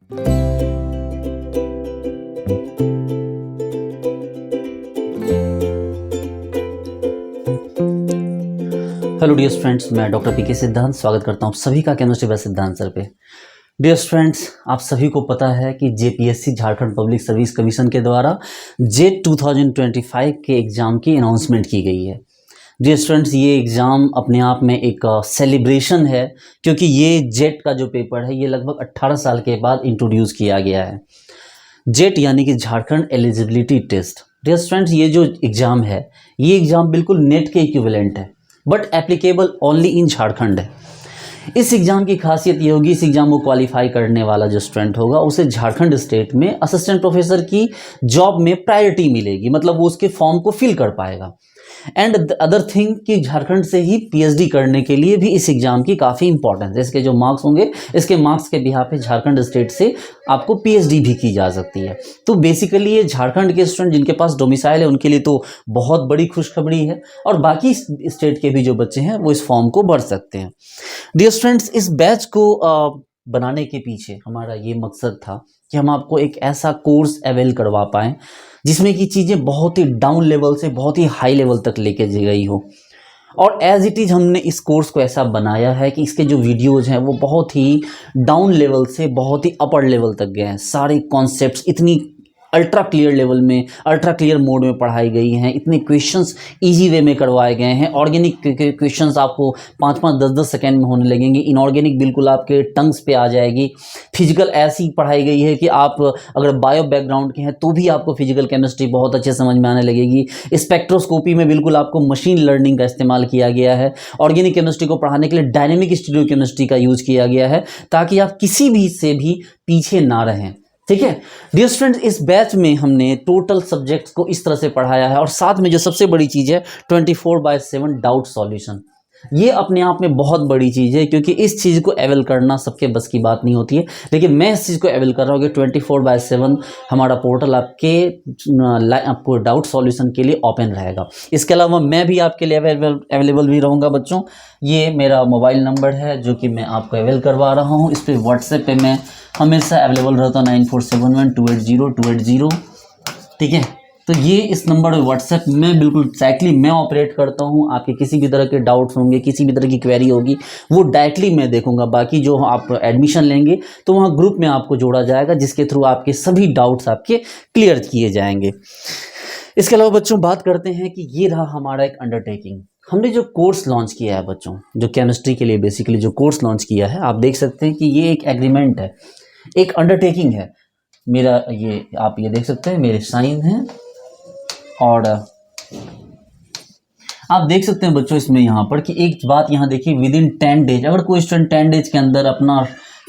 Hello dear students, मैं doctor पीके सिद्धांत स्वागत करता हूँ सभी का केमिस्ट्री बाय सिद्धांत सर पे। डियर स्टूडेंट्स, आप सभी को पता है कि JPSC Jharkhand public service commission के द्वारा जेट 2025 के एग्ज़ाम की अनाउंसमेंट की गई है। डियर स्टूडेंट्स, ये एग्ज़ाम अपने आप में एक सेलिब्रेशन है, क्योंकि ये जेट का जो पेपर है ये लगभग 18 साल के बाद इंट्रोड्यूस किया गया है। जेट यानी कि Jharkhand eligibility test. Dear students, ये जो एग्ज़ाम है ये एग्ज़ाम बिल्कुल नेट के इक्विवेलेंट है, but applicable only in Jharkhand है। इस एग्ज़ाम की खासियत ये होगी, इस एग्ज़ाम को क्वालिफाई करने वाला जो स्टूडेंट होगा उसे झारखंड स्टेट में असिस्टेंट प्रोफेसर की जॉब में प्रायोरिटी मिलेगी, मतलब वो उसके फॉर्म को फिल कर पाएगा। एंड द अदर थिंग कि झारखंड से ही पीएचडी करने के लिए भी इस एग्ज़ाम की काफ़ी इंपॉर्टेंस है। इसके जो मार्क्स होंगे, इसके मार्क्स के बिहाफ पे झारखंड स्टेट से आपको पीएचडी भी की जा सकती है। तो बेसिकली ये झारखंड के स्टूडेंट जिनके पास डोमिसाइल है उनके लिए तो बहुत बड़ी खुशखबरी है, और बाकी स्टेट के भी जो बच्चे हैं वो इस फॉर्म को भर सकते हैं। डियर स्टूडेंट्स, इस बैच को बनाने के पीछे हमारा ये मकसद था कि हम आपको एक ऐसा कोर्स अवेल करवा पाएँ जिसमें कि चीज़ें बहुत ही डाउन लेवल से बहुत ही हाई लेवल तक लेके गई हो। और एज इट इज़ हमने इस कोर्स को ऐसा बनाया है कि इसके जो वीडियोज़ हैं वो बहुत ही डाउन लेवल से बहुत ही अपर लेवल तक गए हैं। सारे कॉन्सेप्ट्स इतनी अल्ट्रा क्लियर लेवल में, अल्ट्रा क्लियर मोड में पढ़ाई गई हैं, इतने क्वेश्चंस इजी वे में करवाए गए हैं। ऑर्गेनिक क्वेश्चंस आपको 5-5, 10-10 सेकेंड में होने लगेंगे। इनऑर्गेनिक बिल्कुल आपके टंग्स पे आ जाएगी। फिजिकल ऐसी पढ़ाई गई है कि आप अगर बायो बैकग्राउंड के हैं तो भी आपको फिजिकल केमिस्ट्री बहुत अच्छे समझ में आने लगेगी। स्पेक्ट्रोस्कोपी में बिल्कुल आपको मशीन लर्निंग का इस्तेमाल किया गया है। ऑर्गेनिक केमिस्ट्री को पढ़ाने के लिए डायनेमिक स्टीरियो केमिस्ट्री का यूज़ किया गया है, ताकि आप किसी भी से भी पीछे ना रहें। ठीक है डियर स्टूडेंट्स, इस बैच में हमने टोटल सब्जेक्ट्स को इस तरह से पढ़ाया है, और साथ में जो सबसे बड़ी चीज़ है 24/7 डाउट सॉल्यूशन। ये अपने आप में बहुत बड़ी चीज़ है, क्योंकि इस चीज़ को अवेल करना सबके बस की बात नहीं होती है, लेकिन मैं इस चीज़ को अवेल कर रहा हूँ कि 24/7 हमारा पोर्टल आपको डाउट सॉल्यूशन के लिए ओपन रहेगा। इसके अलावा मैं भी आपके लिए अवेलेबल भी रहूँगा बच्चों। ये मेरा मोबाइल नंबर है जो कि मैं आपको अवेल करवा रहा हूँ। इस पर व्हाट्सएप पे मैं हमेशा अवेलेबल रहता हूँ 9471280280। ठीक है, तो ये इस नंबर पर व्हाट्सएप में बिल्कुल एक्जैक्टली मैं ऑपरेट करता हूँ। आपके किसी भी तरह के डाउट्स होंगे, किसी भी तरह की क्वेरी होगी, वो डायरेक्टली मैं देखूंगा। बाकी जो आप एडमिशन लेंगे तो वहाँ ग्रुप में आपको जोड़ा जाएगा, जिसके थ्रू आपके सभी डाउट्स आपके क्लियर किए जाएंगे। इसके अलावा बच्चों बात करते हैं कि ये रहा हमारा एक अंडरटेकिंग। हमने जो कोर्स लॉन्च किया है बच्चों, जो केमिस्ट्री के लिए बेसिकली जो कोर्स लॉन्च किया है, आप देख सकते हैं कि ये एक एग्रीमेंट है, एक अंडरटेकिंग है मेरा। ये आप ये देख सकते हैं मेरे साइन हैं, और आप देख सकते हैं बच्चों इसमें यहाँ पर कि एक बात यहाँ देखिए, विद इन 10 डेज, अगर कोई स्टूडेंट 10 डेज के अंदर अपना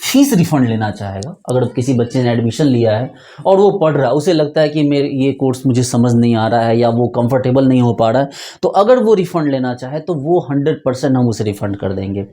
फीस रिफंड लेना चाहेगा, अगर किसी बच्चे ने एडमिशन लिया है और वो पढ़ रहा है, उसे लगता है कि मेरे ये कोर्स मुझे समझ नहीं आ रहा है या वो कंफर्टेबल नहीं हो पा रहा है, तो अगर वो रिफंड लेना चाहे तो वो 100% हम उसे रिफंड कर देंगे।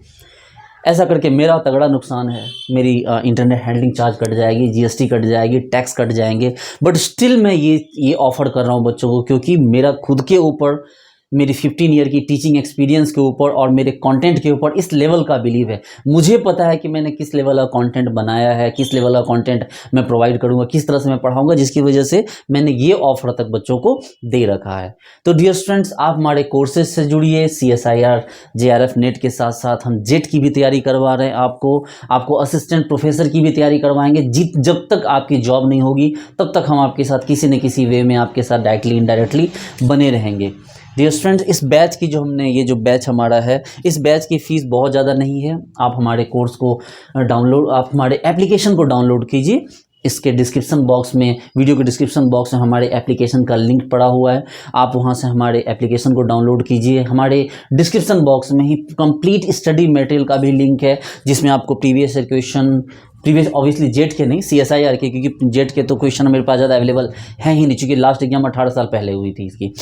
ऐसा करके मेरा तगड़ा नुकसान है, मेरी इंटरनेट हैंडलिंग चार्ज कट जाएगी, जीएसटी कट जाएगी, टैक्स कट जाएंगे, बट स्टिल मैं ये ऑफ़र कर रहा हूँ बच्चों को, क्योंकि मेरा खुद के ऊपर, मेरी 15 ईयर की टीचिंग एक्सपीरियंस के ऊपर और मेरे कंटेंट के ऊपर इस लेवल का बिलीव है। मुझे पता है कि मैंने किस लेवल का कंटेंट बनाया है, किस लेवल का कंटेंट मैं प्रोवाइड करूंगा, किस तरह से मैं पढ़ाऊंगा, जिसकी वजह से मैंने ये ऑफर तक बच्चों को दे रखा है। तो डियर स्टूडेंट्स, आप हमारे कोर्सेज से जुड़िए। CSIR JRF नेट के साथ साथ हम जेट की भी तैयारी करवा रहे हैं, आपको असिस्टेंट प्रोफेसर की भी तैयारी करवाएंगे। जब तक आपकी जॉब नहीं होगी तब तक हम आपके साथ किसी न किसी वे में आपके साथ डायरेक्टली इनडायरेक्टली बने रहेंगे। डियर स्टूडेंट्स, इस बैच की जो हमने ये जो बैच हमारा है, इस बैच की फ़ीस बहुत ज़्यादा नहीं है। आप हमारे कोर्स को आप हमारे एप्लीकेशन को डाउनलोड कीजिए। इसके डिस्क्रिप्शन बॉक्स में, वीडियो के डिस्क्रिप्शन बॉक्स में हमारे एप्लीकेशन का लिंक पड़ा हुआ है, आप वहां से हमारे एप्लीकेशन को डाउनलोड कीजिए। हमारे डिस्क्रिप्शन बॉक्स में ही कंप्लीट स्टडी मटेरियल का भी लिंक है, जिसमें आपको प्रीवियस ऑब्वियसली जेट के नहीं, CSIR के, क्योंकि जेट के तो क्वेश्चन मेरे पास ज़्यादा अवेलेबल है ही नहीं, चूँकि लास्ट एग्जाम 18 साल पहले हुई थी इसकी।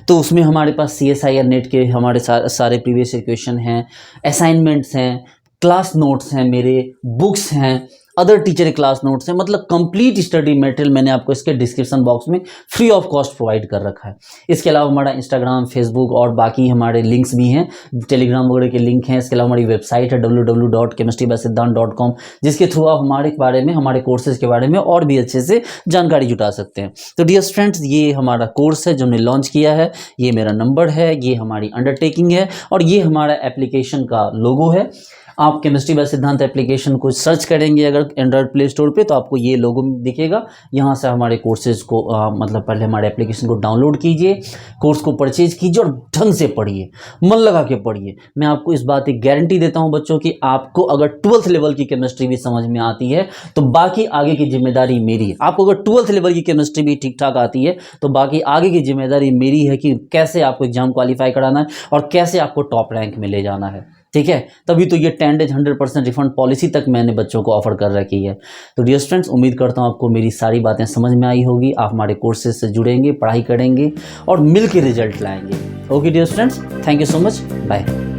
तो उसमें हमारे पास CSIR नेट के हमारे सारे प्रीवियस क्वेश्चन हैं, असाइनमेंट्स हैं, क्लास नोट्स हैं, मेरे बुक्स हैं, अदर टीचर क्लास नोट्स हैं, मतलब कंप्लीट स्टडी मटेरियल मैंने आपको इसके डिस्क्रिप्शन बॉक्स में फ्री ऑफ कॉस्ट प्रोवाइड कर रखा है। इसके अलावा हमारा इंस्टाग्राम, फेसबुक और बाकी हमारे लिंक्स भी हैं, टेलीग्राम वगैरह के लिंक हैं। इसके अलावा हमारी वेबसाइट है www.chemistrybysiddhant.com, जिसके थ्रू आप हमारे बारे में, हमारे कोर्सेज के बारे में और भी अच्छे से जानकारी जुटा सकते हैं। तो डियर फ्रेंड्स, ये हमारा कोर्स है जो हमने लॉन्च किया है, ये मेरा नंबर है, ये हमारी अंडरटेकिंग है और ये हमारा एप्लीकेशन का लोगो है। आप केमिस्ट्री बाय सिद्धांत एप्लीकेशन को सर्च करेंगे अगर एंड्रॉयड प्ले स्टोर पे, तो आपको ये लोगो दिखेगा। यहाँ से हमारे कोर्सेज को मतलब पहले हमारे एप्लीकेशन को डाउनलोड कीजिए, कोर्स को परचेज कीजिए और ढंग से पढ़िए, मन लगा के पढ़िए। मैं आपको इस बात की गारंटी देता हूँ बच्चों की, आपको अगर 12th लेवल की केमिस्ट्री भी समझ में आती है तो बाकी आगे की जिम्मेदारी मेरी है। आपको अगर 12th लेवल की केमिस्ट्री भी ठीक ठाक आती है तो बाकी आगे की जिम्मेदारी मेरी है कि कैसे आपको एग्जाम क्वालिफाई कराना है और कैसे आपको टॉप रैंक में ले जाना है। ठीक है, तभी तो ये 10 days 100% रिफंड पॉलिसी तक मैंने बच्चों को ऑफर कर रखी है। तो डियर स्टूडेंट्स, उम्मीद करता हूँ आपको मेरी सारी बातें समझ में आई होगी। आप हमारे कोर्सेज से जुड़ेंगे, पढ़ाई करेंगे और मिल के रिजल्ट लाएंगे। Okay dear students, thank you so much, bye.